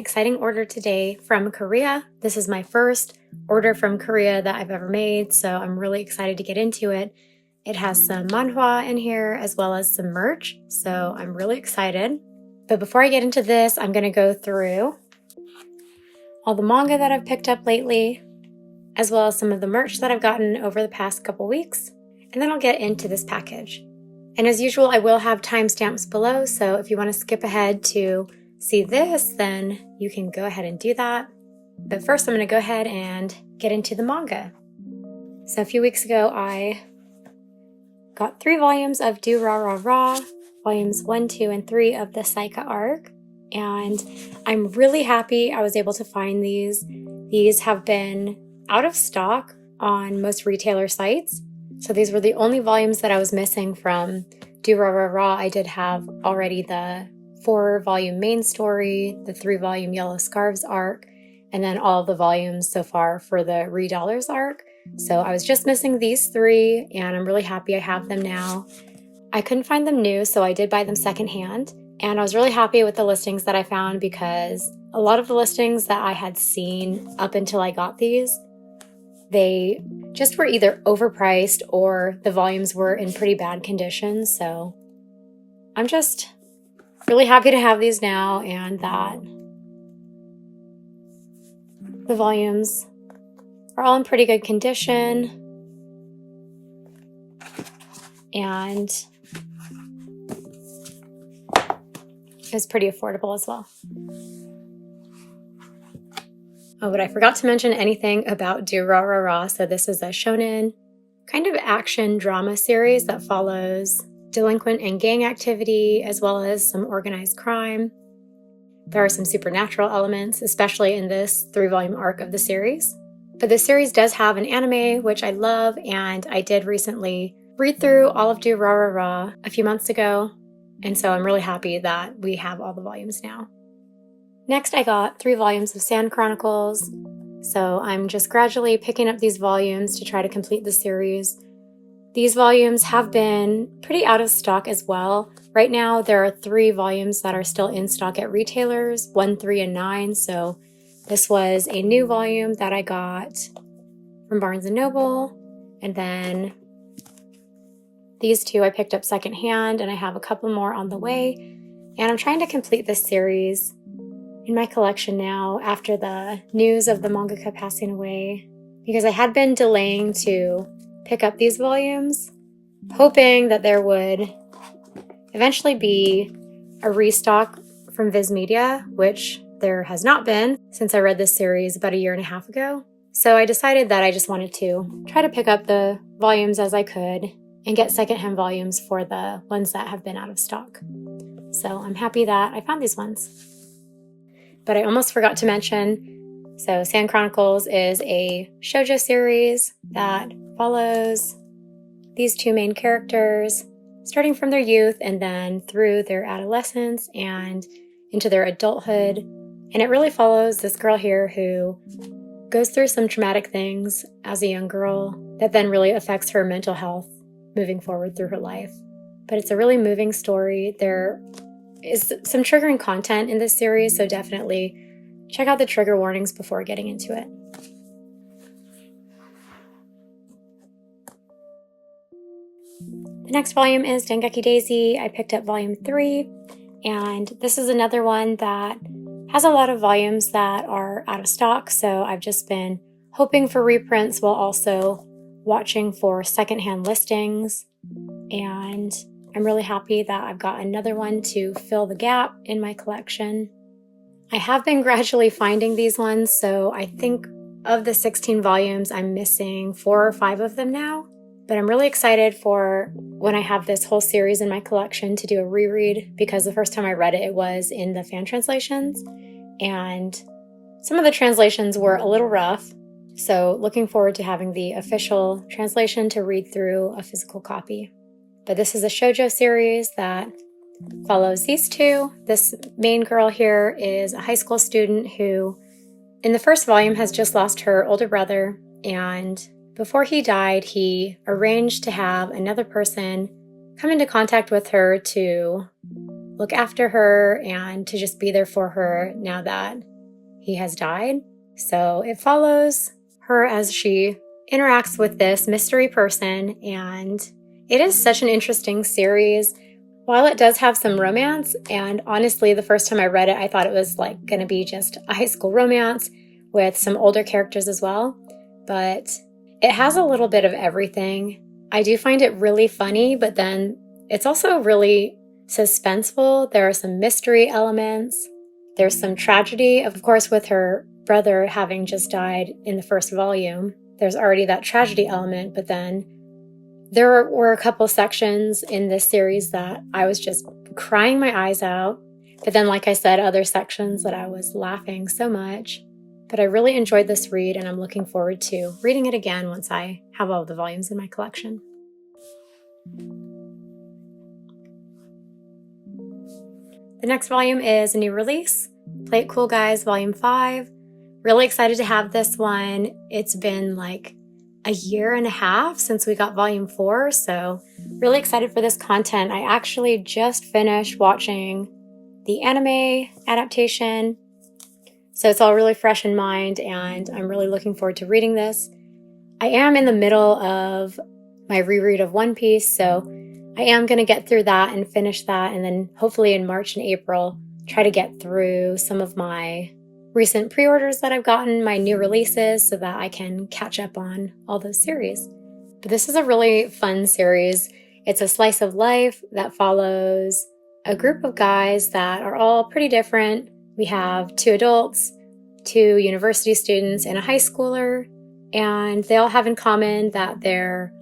exciting order today from Korea. This is my first order from Korea that I've ever made, so I'm really excited to get into it. It has some manhwa in here as well as some merch, so I'm really excited. But before I get into this, I'm going to go through all the manga that I've picked up lately, as well as some of the merch that I've gotten over the past couple weeks, and then I'll get into this package. And as usual, I will have timestamps below, so if you want to skip ahead to see this, then you can go ahead and do that. But first, I'm going to go ahead and get into the manga. So a few weeks ago, I got 3 volumes of Durarara, volumes 1, 2, and 3 of the Saika arc, and I'm really happy I was able to find these. These have been out of stock on most retailer sites, so these were the only volumes that I was missing from Durarara. I did have already the 4-volume main story, the 3-volume Yellow Scarves arc, and then all of the volumes so far for the Re-Dollars arc. So I was just missing these 3, and I'm really happy I have them now. I couldn't find them new, so I did buy them secondhand, and I was really happy with the listings that I found because a lot of the listings that I had seen up until I got these, they just were either overpriced or the volumes were in pretty bad condition. So I'm just really happy to have these now, and that the volumes are all in pretty good condition, and it was pretty affordable as well. Oh, but I forgot to mention anything about Durarara. So this is a shonen kind of action drama series that follows delinquent and gang activity, as well as some organized crime. There are some supernatural elements, especially in this 3-volume arc of the series. But the series does have an anime, which I love, and I did recently read through all of Durarara a few months ago, and so I'm really happy that we have all the volumes now. Next, I got 3 volumes of Sand Chronicles, so I'm just gradually picking up these volumes to try to complete the series. These volumes have been pretty out of stock as well. Right now, there are 3 volumes that are still in stock at retailers, 1, 3, and 9. So this was a new volume that I got from Barnes & Noble. And then these 2 I picked up secondhand, and I have a couple more on the way. And I'm trying to complete this series in my collection now after the news of the mangaka passing away, because I had been delaying to pick up these volumes, hoping that there would eventually be a restock from Viz Media, which there has not been since I read this series about 1.5 years ago. So I decided that I just wanted to try to pick up the volumes as I could and get secondhand volumes for the ones that have been out of stock. So I'm happy that I found these ones. But I almost forgot to mention, so Sand Chronicles is a shoujo series that follows these 2 main characters, starting from their youth and then through their adolescence and into their adulthood. And it really follows this girl here who goes through some traumatic things as a young girl that then really affects her mental health moving forward through her life. But it's a really moving story. There is some triggering content in this series, so definitely check out the trigger warnings before getting into it. The next volume is Dengeki Daisy. I picked up volume 3, and this is another one that has a lot of volumes that are out of stock, so I've just been hoping for reprints while also watching for secondhand listings, and I'm really happy that I've got another one to fill the gap in my collection. I have been gradually finding these ones, so I think of the 16 volumes, I'm missing 4 or 5 of them now. But I'm really excited for when I have this whole series in my collection to do a reread, because the first time I read it, it was in the fan translations, and some of the translations were a little rough. So looking forward to having the official translation to read through a physical copy. But this is a shoujo series that follows these 2. This main girl here is a high school student who, in the first volume, has just lost her older brother, and before he died, he arranged to have another person come into contact with her to look after her and to just be there for her now that he has died. So it follows her as she interacts with this mystery person, and it is such an interesting series. While it does have some romance, and honestly, the first time I read it, I thought it was like going to be just a high school romance with some older characters as well, but it has a little bit of everything. I do find it really funny, but then it's also really suspenseful. There are some mystery elements. There's some tragedy, of course, with her brother having just died in the first volume. There's already that tragedy element, but then there were a couple sections in this series that I was just crying my eyes out. But then, like I said, other sections that I was laughing so much. But I really enjoyed this read, and I'm looking forward to reading it again once I have all the volumes in my collection. The next volume is a new release, Play It Cool Guys Volume 5. Really excited to have this one. It's been like a year and a half since we got Volume 4, so really excited for this content. I actually just finished watching the anime adaptation, so it's all really fresh in mind, and I'm really looking forward to reading this. I am in the middle of my reread of One Piece, so I am going to get through that and finish that, and then hopefully in March and April, try to get through some of my recent pre-orders that I've gotten, my new releases, so that I can catch up on all those series. But this is a really fun series. It's a slice of life that follows a group of guys that are all pretty different. We have 2 adults, 2 university students, and a high schooler, and they all have in common that they're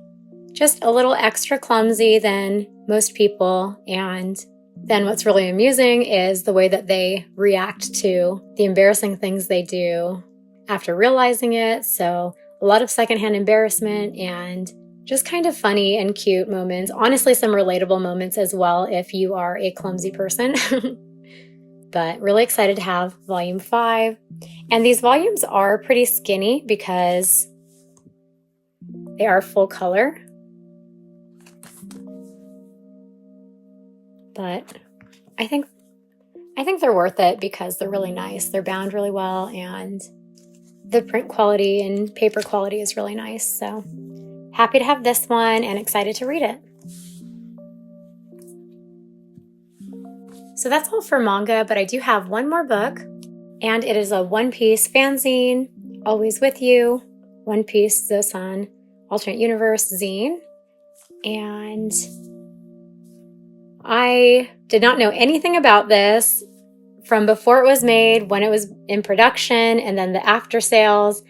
just a little extra clumsy than most people, and then what's really amusing is the way that they react to the embarrassing things they do after realizing it. So a lot of secondhand embarrassment and just kind of funny and cute moments. Honestly, some relatable moments as well if you are a clumsy person. But really excited to have Volume 5. And these volumes are pretty skinny because they are full color. But I think they're worth it because they're really nice. They're bound really well, and the print quality and paper quality is really nice. So happy to have this one and excited to read it. So that's all for manga, but I do have one more book, and it is a One Piece fanzine, Always With You, One Piece ZoSan Alternate Universe zine. And I did not know anything about this from before it was made, when it was in production, and then the after sales.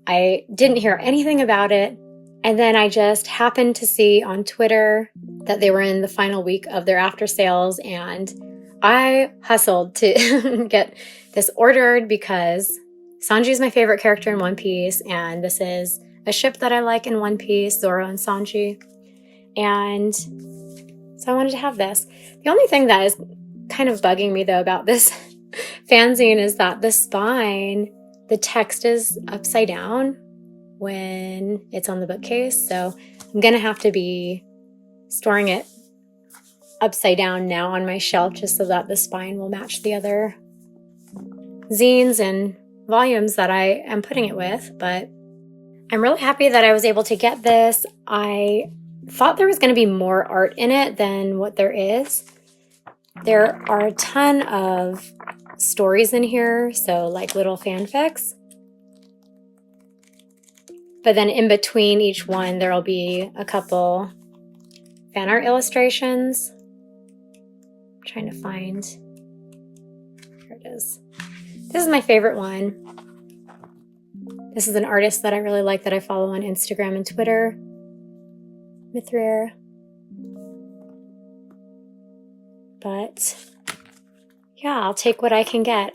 I didn't hear anything about it. And then I just happened to see on Twitter that they were in the final week of their after sales, and I hustled to get this ordered because Sanji is my favorite character in One Piece, and this is a ship that I like in One Piece, Zoro and Sanji. And so I wanted to have this. The only thing that is kind of bugging me, though, about this fanzine is that the spine, the text is upside down when it's on the bookcase. So I'm going to have to be storing it upside down now on my shelf just so that the spine will match the other zines and volumes that I am putting it with. But I'm really happy that I was able to get this. I thought there was going to be more art in it than what there is. There are a ton of stories in here, so like little fanfics. But then in between each one, there'll be a couple fan art illustrations. I'm trying to find, here it is. This is my favorite one. This is an artist that I really like that I follow on Instagram and Twitter. Mithrare. But yeah, I'll take what I can get.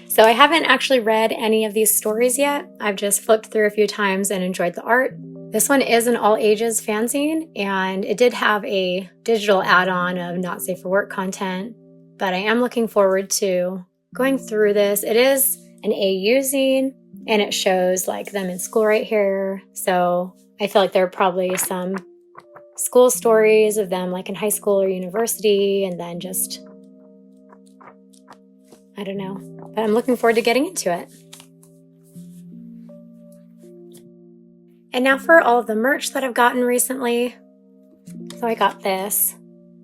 So I haven't actually read any of these stories yet. I've just flipped through a few times and enjoyed the art. This one is an all ages fanzine, and it did have a digital add-on of not safe for work content, but I am looking forward to going through this. It is an AU zine, and it shows like them in school right here. So I feel like there are probably some school stories of them like in high school or university, and then just I don't know, but I'm looking forward to getting into it. And now for all of the merch that I've gotten recently. So I got this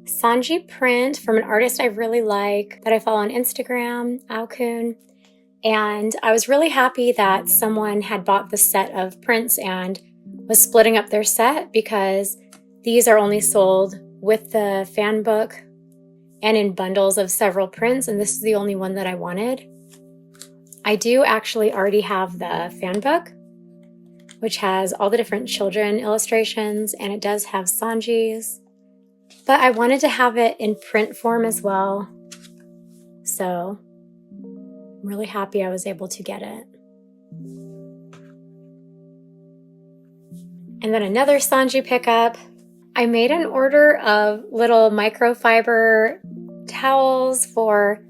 Sanji print from an artist I really like that I follow on Instagram, Aokkun. And I was really happy that someone had bought the set of prints and was splitting up their set, because these are only sold with the fan book and in bundles of several prints, and this is the only one that I wanted. I do actually already have the fan book, which has all the different children illustrations, and it does have Sanji's, but I wanted to have it in print form as well. So I'm really happy I was able to get it. And then another Sanji pickup. I made an order of little microfiber towels for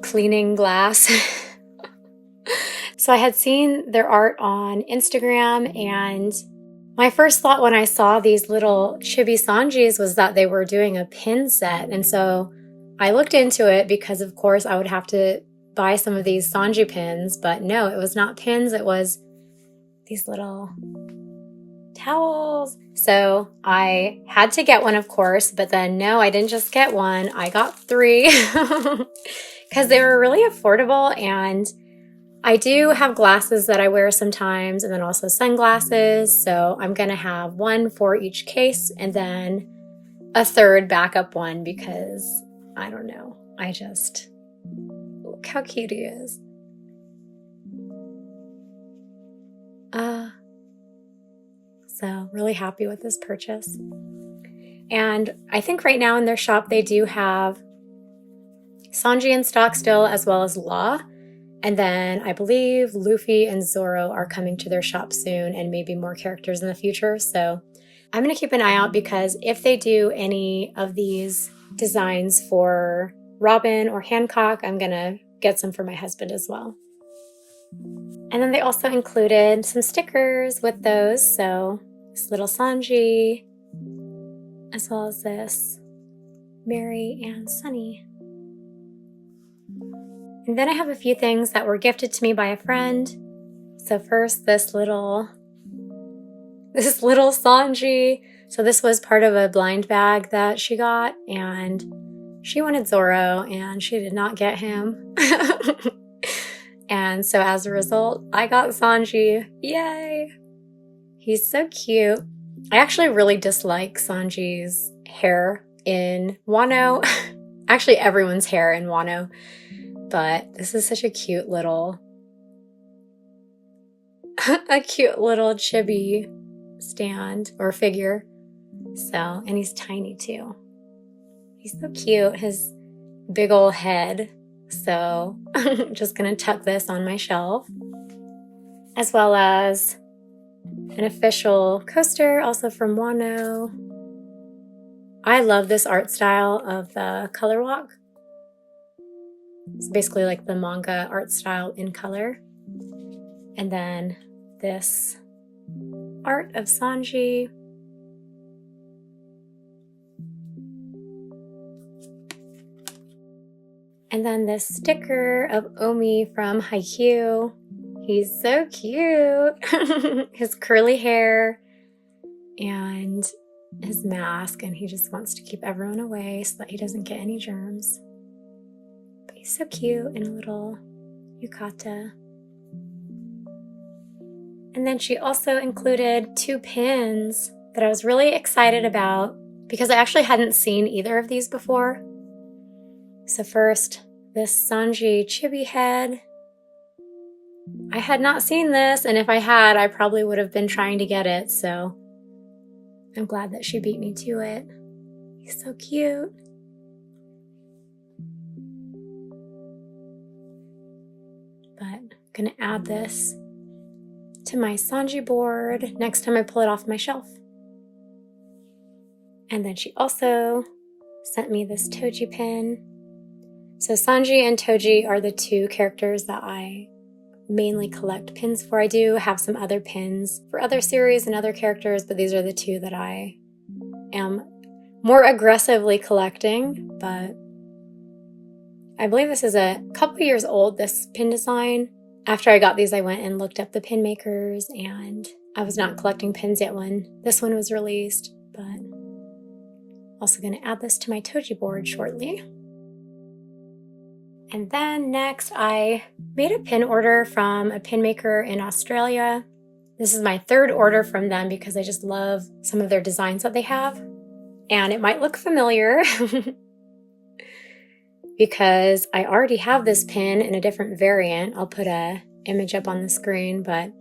cleaning glass. So I had seen their art on Instagram, and my first thought when I saw these little chibi Sanjis was that they were doing a pin set. And so I looked into it because, of course, I would have to buy some of these Sanji pins, but no, it was not pins. It was these little towels. So I had to get one, of course, but then no, I didn't just get one. I got 3 because they were really affordable, and I do have glasses that I wear sometimes, and then also sunglasses. So I'm going to have one for each case and then a third backup one because I don't know. I just, look how cute he is. So really happy with this purchase. And I think right now in their shop, they do have Sanji in stock still, as well as Law. And then I believe Luffy and Zoro are coming to their shop soon, and maybe more characters in the future. So I'm going to keep an eye out, because if they do any of these designs for Robin or Hancock, I'm going to get some for my husband as well. And then they also included some stickers with those. So this little Sanji, as well as this Mary and Sunny. And then I have a few things that were gifted to me by a friend. So first, this little Sanji. So this was part of a blind bag that she got, and she wanted Zoro, and she did not get him. And so as a result, I got Sanji. Yay! He's so cute. I actually really dislike Sanji's hair in Wano. Actually, everyone's hair in Wano. But this is such a cute little chibi stand or figure. So, and he's tiny too. He's so cute. His big old head. So I'm just gonna tuck this on my shelf. As well as an official coaster, also from Wano. I love this art style of the color walk. It's basically like the manga art style in color. And then this art of Sanji. And then this sticker of Omi from Haikyuu. He's so cute. His curly hair and his mask, and he just wants to keep everyone away so that he doesn't get any germs. But he's so cute in a little yukata. And then she also included 2 pins that I was really excited about because I actually hadn't seen either of these before. So first, this Sanji chibi head. I had not seen this, and if I had, I probably would have been trying to get it, so I'm glad that she beat me to it. He's so cute. But I'm gonna add this to my Sanji board next time I pull it off my shelf. And then she also sent me this Toji pin. So Sanji and Toji are the 2 characters that I mainly collect pins for. I do have some other pins for other series and other characters, but these are the 2 that I am more aggressively collecting. But I believe this is a couple years old, this pin design. After I got these, I went and looked up the pin makers, and I was not collecting pins yet when this one was released, but also going to add this to my Toji board shortly. And then next, I made a pin order from a pin maker in Australia. This is my third order from them because I just love some of their designs that they have. And it might look familiar because I already have this pin in a different variant. I'll put an image up on the screen, but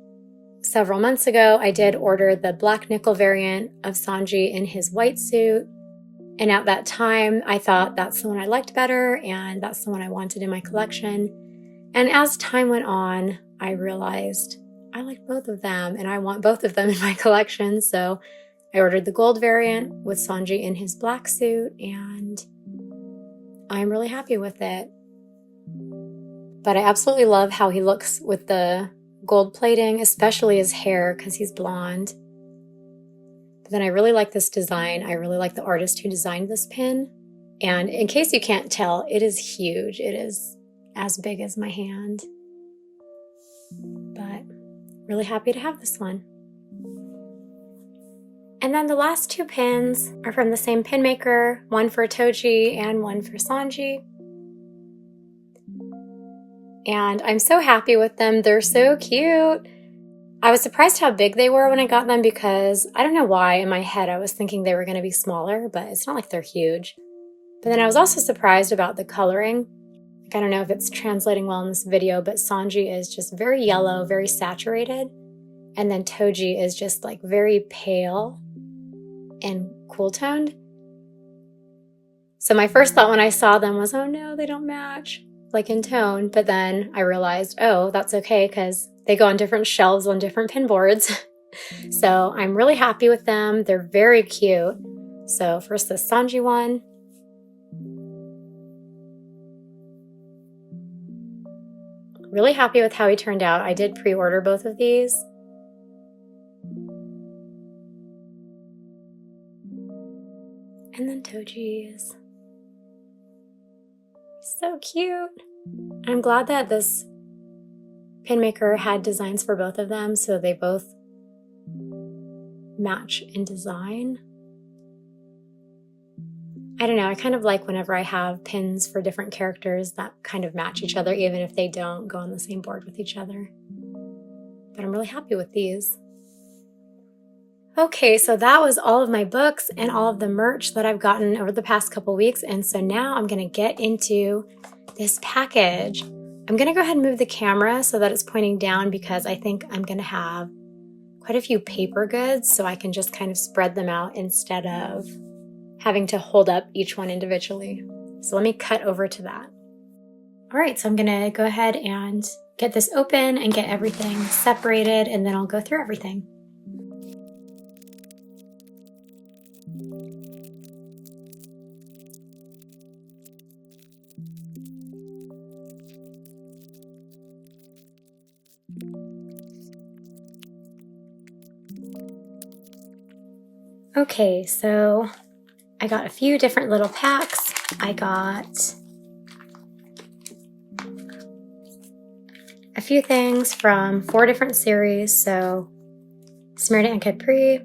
several months ago, I did order the black nickel variant of Sanji in his white suit. And at that time, I thought that's the one I liked better, and that's the one I wanted in my collection. And as time went on, I realized I like both of them, and I want both of them in my collection. So I ordered the gold variant with Sanji in his black suit, and I'm really happy with it. But I absolutely love how he looks with the gold plating, especially his hair, because he's blonde. But then I really like this design. I really like the artist who designed this pin. And in case you can't tell, it is huge. It is as big as my hand. But really happy to have this one. And then the last two pins are from the same pin maker, one for Toji and one for Sanji. And I'm so happy with them. They're so cute. I was surprised how big they were when I got them because I don't know why in my head I was thinking they were going to be smaller, but it's not like they're huge. But then I was also surprised about the coloring. Like, I don't know if it's translating well in this video, but Sanji is just very yellow, very saturated. And then Toji is just like very pale and cool toned. So my first thought when I saw them was, oh no, they don't match, like in tone. But then I realized, oh, that's okay because they go on different shelves on different pin boards. So I'm really happy with them. They're very cute. So first the Sanji one. Really happy with how he turned out. I did pre-order both of these. And then Toji is so cute. I'm glad that this pin maker had designs for both of them, so they both match in design. I don't know, I kind of like whenever I have pins for different characters that kind of match each other, even if they don't go on the same board with each other. But I'm really happy with these. Okay, so that was all of my books and all of the merch that I've gotten over the past couple weeks, and so now I'm going to get into this package. I'm going to go ahead and move the camera so that it's pointing down because I think I'm going to have quite a few paper goods so I can just kind of spread them out instead of having to hold up each one individually. So let me cut over to that. All right, so I'm going to go ahead and get this open and get everything separated, and then I'll go through everything. Okay, so I got a few different little packs. I got a few things from 4 different series. So Smyrna and Capri,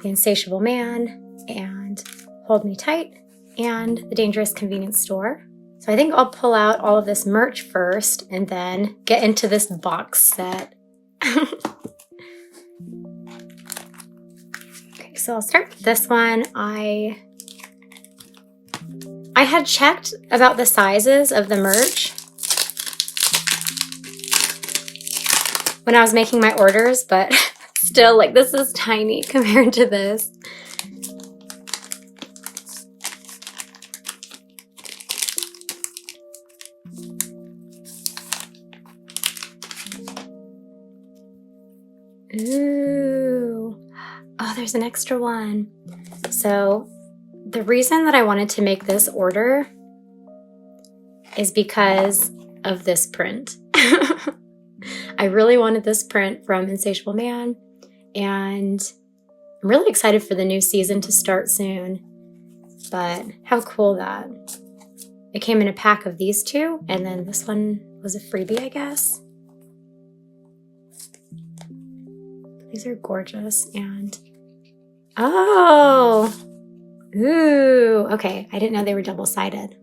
The Insatiable Man, and Hold Me Tight, and The Dangerous Convenience Store. So I think I'll pull out all of this merch first and then get into this box set. So I'll start with this one. I had checked about the sizes of the merch when I was making my orders, but still, like, this is tiny compared to this. Ooh. Oh, there's an extra one. So the reason that I wanted to make this order is because of this print. I really wanted this print from Insatiable Man, and I'm really excited for the new season to start soon. But how cool that. it came in a pack of these two, and then this one was a freebie, I guess. These are gorgeous, and oh, ooh, okay. I didn't know they were double-sided.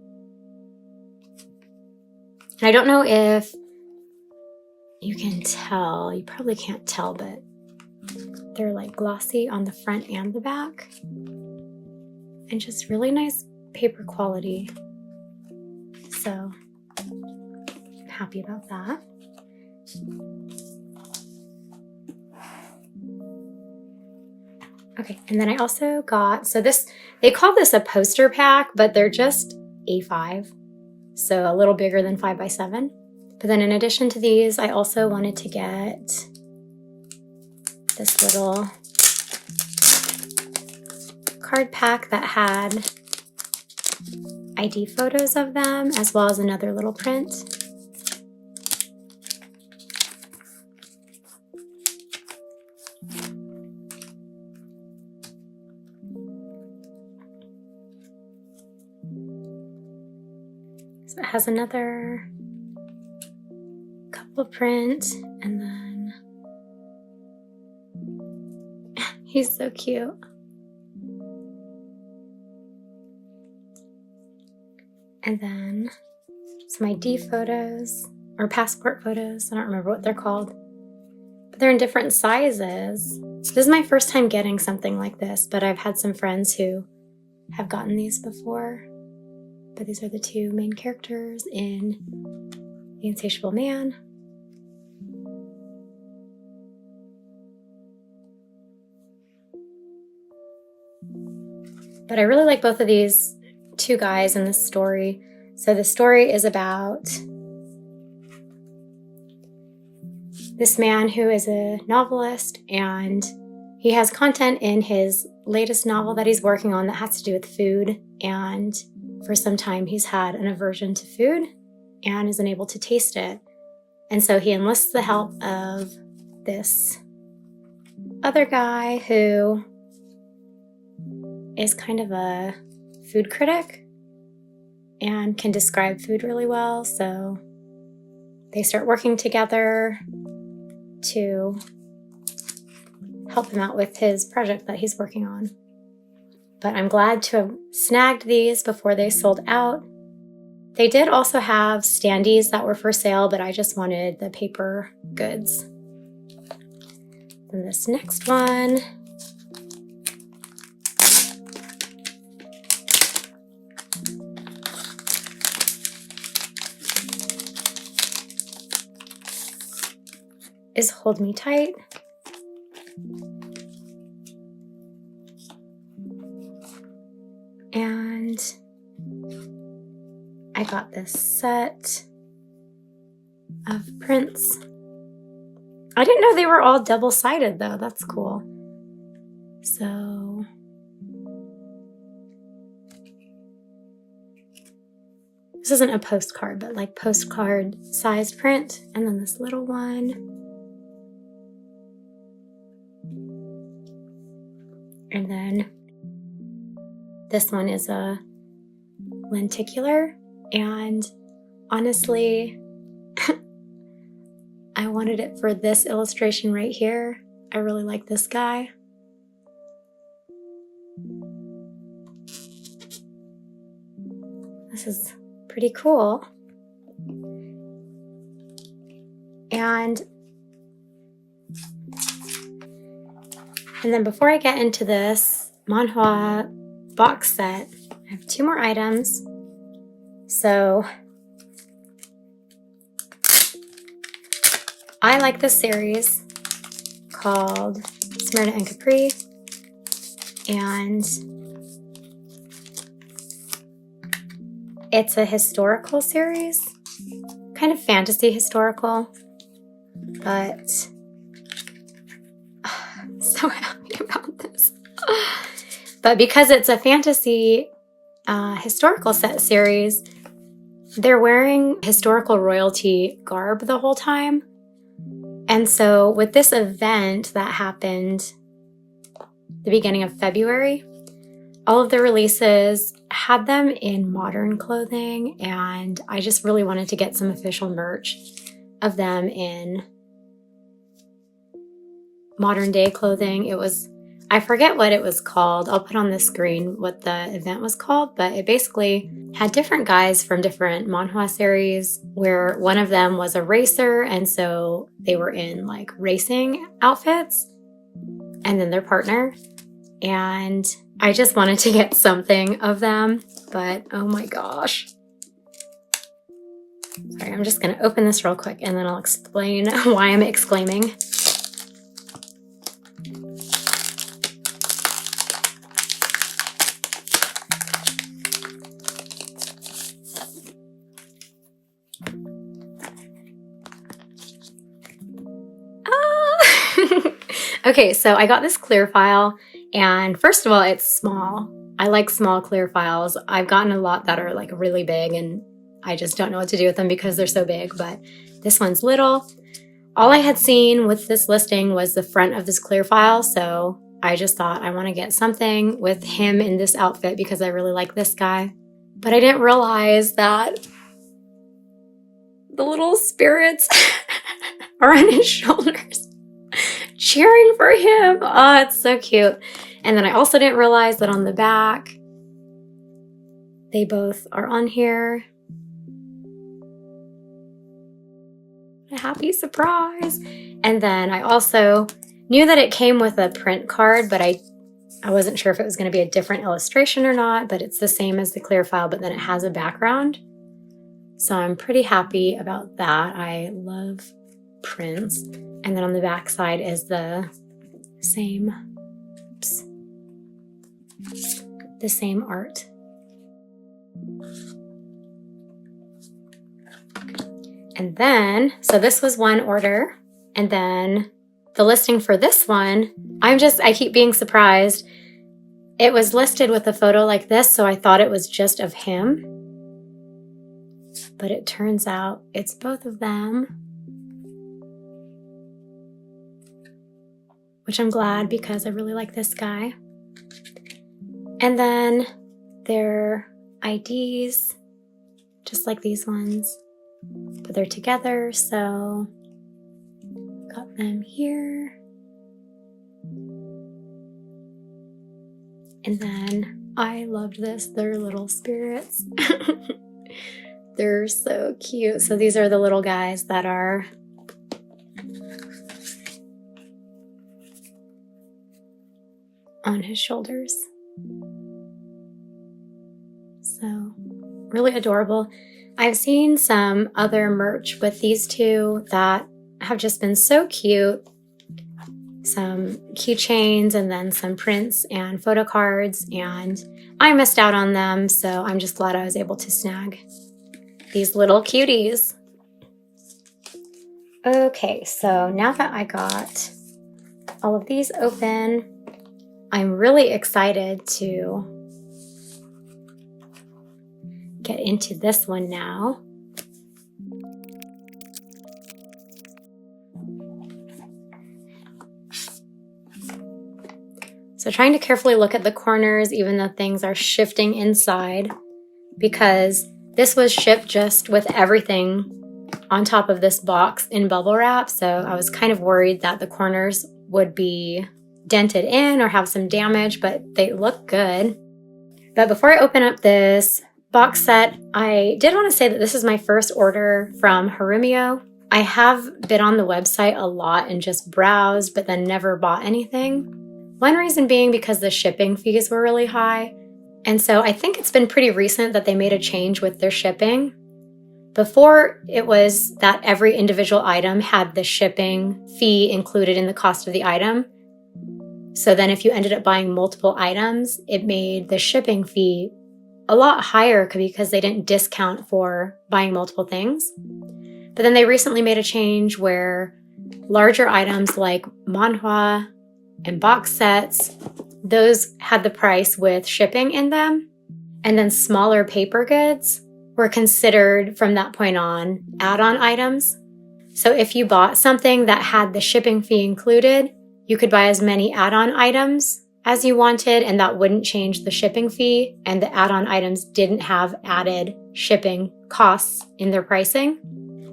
And I don't know if you can tell. You probably can't tell, but they're like glossy on the front and the back. And just really nice paper quality. So I'm happy about that. Okay, and then I also got, so this, they call this a poster pack, but they're just A5. So a little bigger than 5x7. But then in addition to these, I also wanted to get this little card pack that had ID photos of them, as well as another little print. So it has another couple print, and then he's so cute. And then some ID photos, or passport photos. I don't remember what they're called. But they're in different sizes. This is my first time getting something like this, but I've had some friends who have gotten these before. But these are the two main characters in The Insatiable Man. But I really like both of these two guys in this story. So the story is about this man who is a novelist, and he has content in his latest novel that he's working on that has to do with food. And for some time he's had an aversion to food and isn't able to taste it. And so he enlists the help of this other guy who is kind of a food critic and can describe food really well. So they start working together to help him out with his project that he's working on. But I'm glad to have snagged these before they sold out. They did also have standees that were for sale, but I just wanted the paper goods. Then this next one is Hold Me Tight. And I got this set of prints. I didn't know they were all double-sided though. That's cool. So this isn't a postcard, but like postcard sized print. And then this little one. And then this one is a lenticular, and honestly, I wanted it for this illustration right here. I really like this guy. This is pretty cool. And then before I get into this manhwa box set, I have two more items. So I like this series called Smyrna and Capri, and it's a historical series, kind of fantasy historical, but I'm so happy about this. But because it's a fantasy historical set series, they're wearing historical royalty garb the whole time. And so with this event that happened the beginning of February, all of the releases had them in modern clothing, and I just really wanted to get some official merch of them in modern day clothing. I forget what it was called. I'll put on the screen what the event was called, but it basically had different guys from different manhwa series, where one of them was a racer, and so they were in like racing outfits, and then their partner. And I just wanted to get something of them, but oh my gosh. Sorry, I'm just gonna open this real quick and then I'll explain why I'm exclaiming. Okay, so I got this clear file, and first of all, it's small. I like small clear files. I've gotten a lot that are like really big, and I just don't know what to do with them because they're so big, but this one's little. All I had seen with this listing was the front of this clear file, so I just thought I want to get something with him in this outfit because I really like this guy. But I didn't realize that the little spirits are on his shoulders, cheering for him. Oh, it's so cute. And then I also didn't realize that on the back, they both are on here. A happy surprise. And then I also knew that it came with a print card, but I wasn't sure if it was going to be a different illustration or not, but it's the same as the clear file, but then it has a background. So I'm pretty happy about that. I love prints. And then on the back side is the same, the same art. And then, so this was one order. And then the listing for this one, I keep being surprised. It was listed with a photo like this, so I thought it was just of him. But it turns out it's both of them. Which I'm glad because I really like this guy. And then their IDs, just like these ones, but they're together, so got them here. And then I loved this, they're little spirits. They're so cute. So these are the little guys that are on his shoulders. So really adorable. I've seen some other merch with these two that have just been so cute. Some keychains and then some prints and photo cards, and I missed out on them, so I'm just glad I was able to snag these little cuties. Okay, so now that I got all of these open, I'm really excited to get into this one now. So trying to carefully look at the corners even though things are shifting inside, because this was shipped just with everything on top of this box in bubble wrap, so I was kind of worried that the corners would be dented in or have some damage, but they look good. But before I open up this box set, I did want to say that this is my first order from Harumio. I have been on the website a lot and just browsed, but then never bought anything. One reason being because the shipping fees were really high. And so I think it's been pretty recent that they made a change with their shipping. Before, it was that every individual item had the shipping fee included in the cost of the item. So then if you ended up buying multiple items, it made the shipping fee a lot higher because they didn't discount for buying multiple things. But then they recently made a change where larger items like manhwa and box sets, those had the price with shipping in them. And then smaller paper goods were considered from that point on add-on items. So if you bought something that had the shipping fee included, you could buy as many add-on items as you wanted, and that wouldn't change the shipping fee, and the add-on items didn't have added shipping costs in their pricing.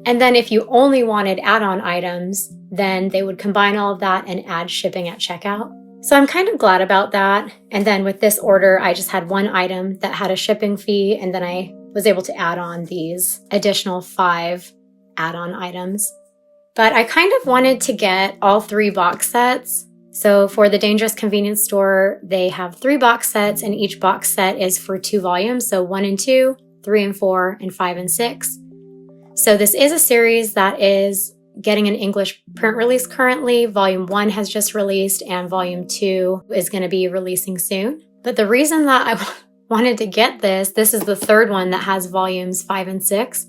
And then if you only wanted add-on items, then they would combine all of that and add shipping at checkout. So I'm kind of glad about that. And then with this order, I just had one item that had a shipping fee, and then I was able to add on these additional 5 add-on items. But I kind of wanted to get all 3 box sets. So for the Dangerous Convenience Store, they have 3 box sets, and each box set is for 2 volumes. So 1 and 2, 3 and 4, and 5 and 6. So this is a series that is getting an English print release currently. Volume 1 has just released, and Volume 2 is going to be releasing soon. But the reason that I wanted to get this is the 3rd one that has volumes 5 and 6.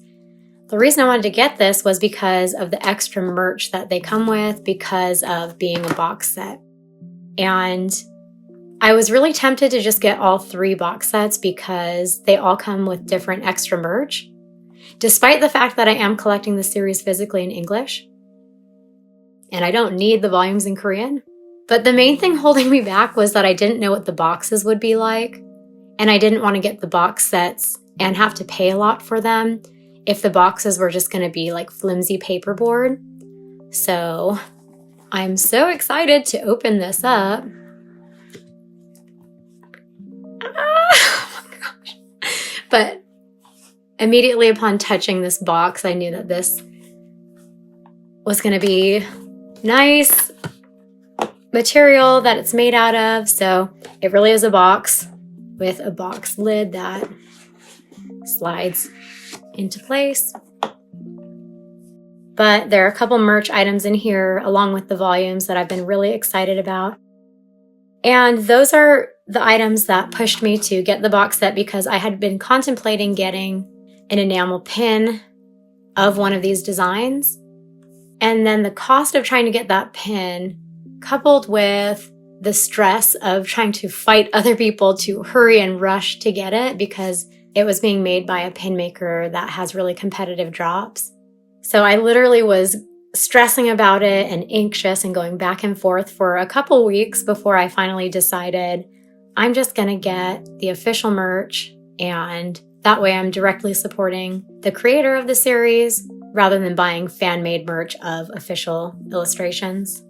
The reason I wanted to get this was because of the extra merch that they come with because of being a box set. And I was really tempted to just get all 3 box sets because they all come with different extra merch, despite the fact that I am collecting the series physically in English. And I don't need the volumes in Korean. But the main thing holding me back was that I didn't know what the boxes would be like. And I didn't want to get the box sets and have to pay a lot for them if the boxes were just going to be like flimsy paperboard. So I'm so excited to open this up. Oh my gosh. But immediately upon touching this box, I knew that this was going to be nice material that it's made out of. So it really is a box with a box lid that slides into place. But there are a couple merch items in here along with the volumes that I've been really excited about. And those are the items that pushed me to get the box set because I had been contemplating getting an enamel pin of one of these designs. And then the cost of trying to get that pin, coupled with the stress of trying to fight other people to hurry and rush to get it because it was being made by a pin maker that has really competitive drops. So I literally was stressing about it and anxious and going back and forth for a couple weeks before I finally decided I'm just going to get the official merch, and that way I'm directly supporting the creator of the series rather than buying fan-made merch of official illustrations.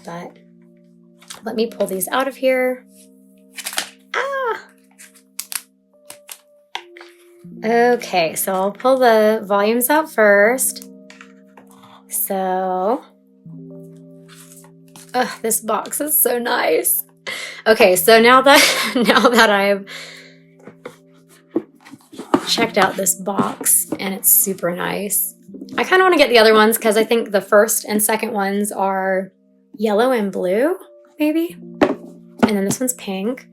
But let me pull these out of here. Okay, so I'll pull the volumes out first. So, this box is so nice. Okay, so now that I've checked out this box and it's super nice, I kind of want to get the other ones because I think the first and second ones are yellow and blue, maybe. And then this one's pink.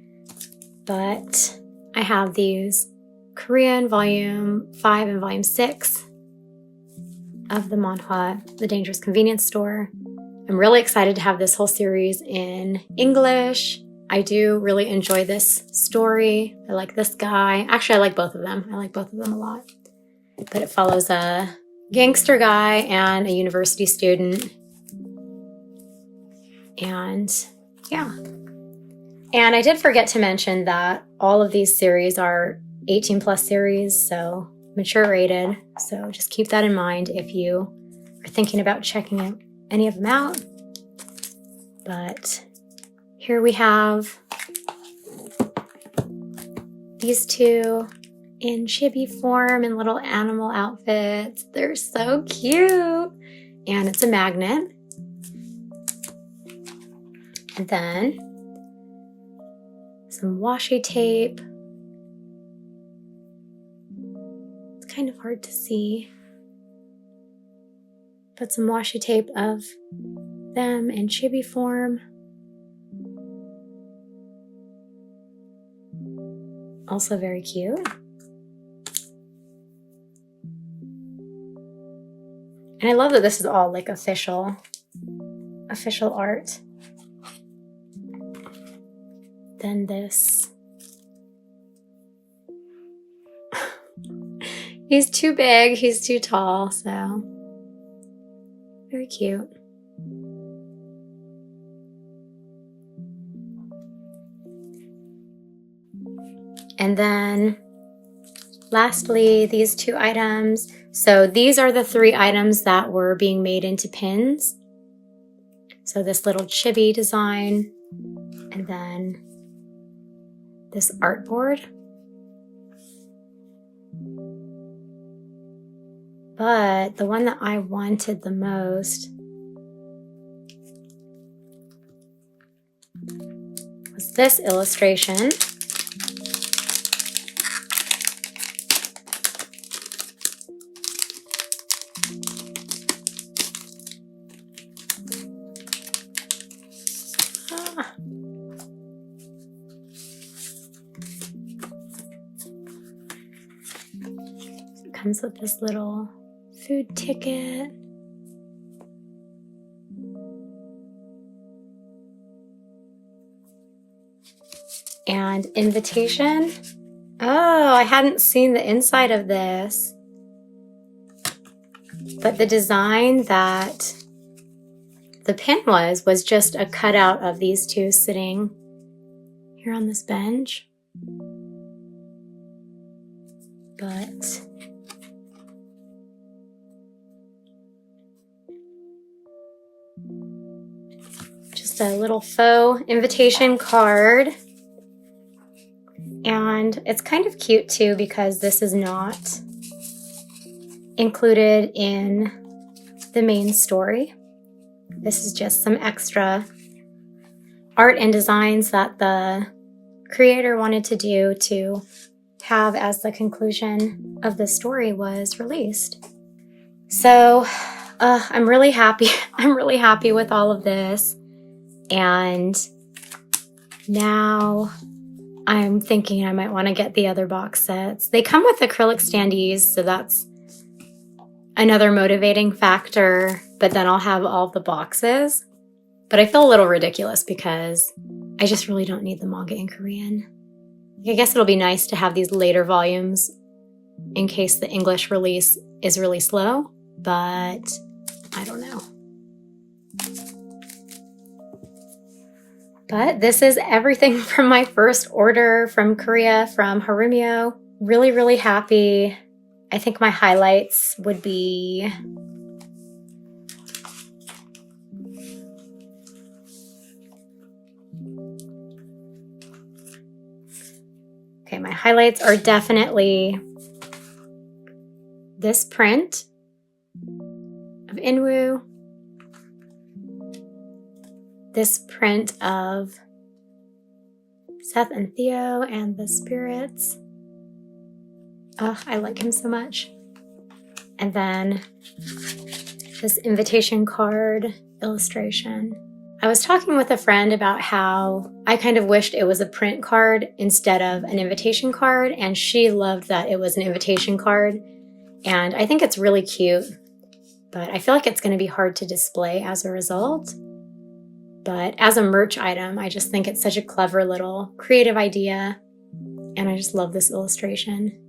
But I have these Korean volume 5 and volume 6 of the manhwa, The Dangerous Convenience Store. I'm really excited to have this whole series in English. I do really enjoy this story. I like this guy. Actually, I like both of them. I like both of them a lot. But it follows a gangster guy and a university student. And yeah. And I did forget to mention that all of these series are 18 plus series, so mature rated. So just keep that in mind if you are thinking about checking any of them out. But here we have these two in chibi form in little animal outfits. They're so cute. And it's a magnet. And then some washi tape. It's kind of hard to see. But some washi tape of them in chibi form. Also very cute. And I love that this is all like official art. Then this. He's too big, he's too tall, so very cute. And then lastly, these 2 items. So these are the 3 items that were being made into pins. So this little chibi design, and then this artboard. But the one that I wanted the most was this illustration. It comes with this little food ticket. And invitation. Oh, I hadn't seen the inside of this. But the design that the pin was just a cutout of these 2 sitting here on this bench. But just a little faux invitation card. And it's kind of cute too because this is not included in the main story. This is just some extra art and designs that the creator wanted to do to have as the conclusion of the story was released. So I'm really happy. I'm really happy with all of this. And now I'm thinking I might want to get the other box sets. They come with acrylic standees, so that's another motivating factor, but then I'll have all the boxes. But I feel a little ridiculous because I just really don't need the manga in Korean. I guess it'll be nice to have these later volumes in case the English release is really slow, but I don't know. But this is everything from my first order from Korea from Harumio. Really, really happy. I think my highlights would be my highlights are definitely this print of Inwoo, this print of Seth and Theo and the spirits. Oh, I like him so much. And then this invitation card illustration. I was talking with a friend about how I kind of wished it was a print card instead of an invitation card, and she loved that it was an invitation card. And I think it's really cute, but I feel like it's going to be hard to display as a result. But as a merch item, I just think it's such a clever little creative idea, and I just love this illustration.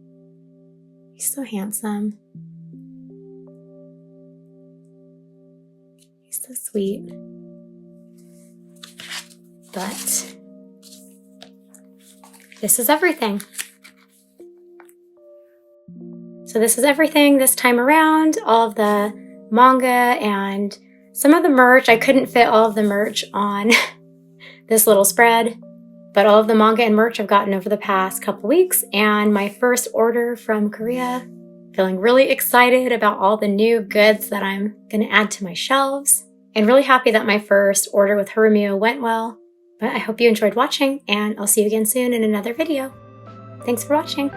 He's so handsome. He's so sweet. But this is everything. So this is everything this time around. All of the manga and some of the merch. I couldn't fit all of the merch on this little spread, but all of the manga and merch I've gotten over the past couple weeks, and my first order from Korea. Feeling really excited about all the new goods that I'm going to add to my shelves, and really happy that my first order with Harumio went well. But I hope you enjoyed watching, and I'll see you again soon in another video. Thanks for watching.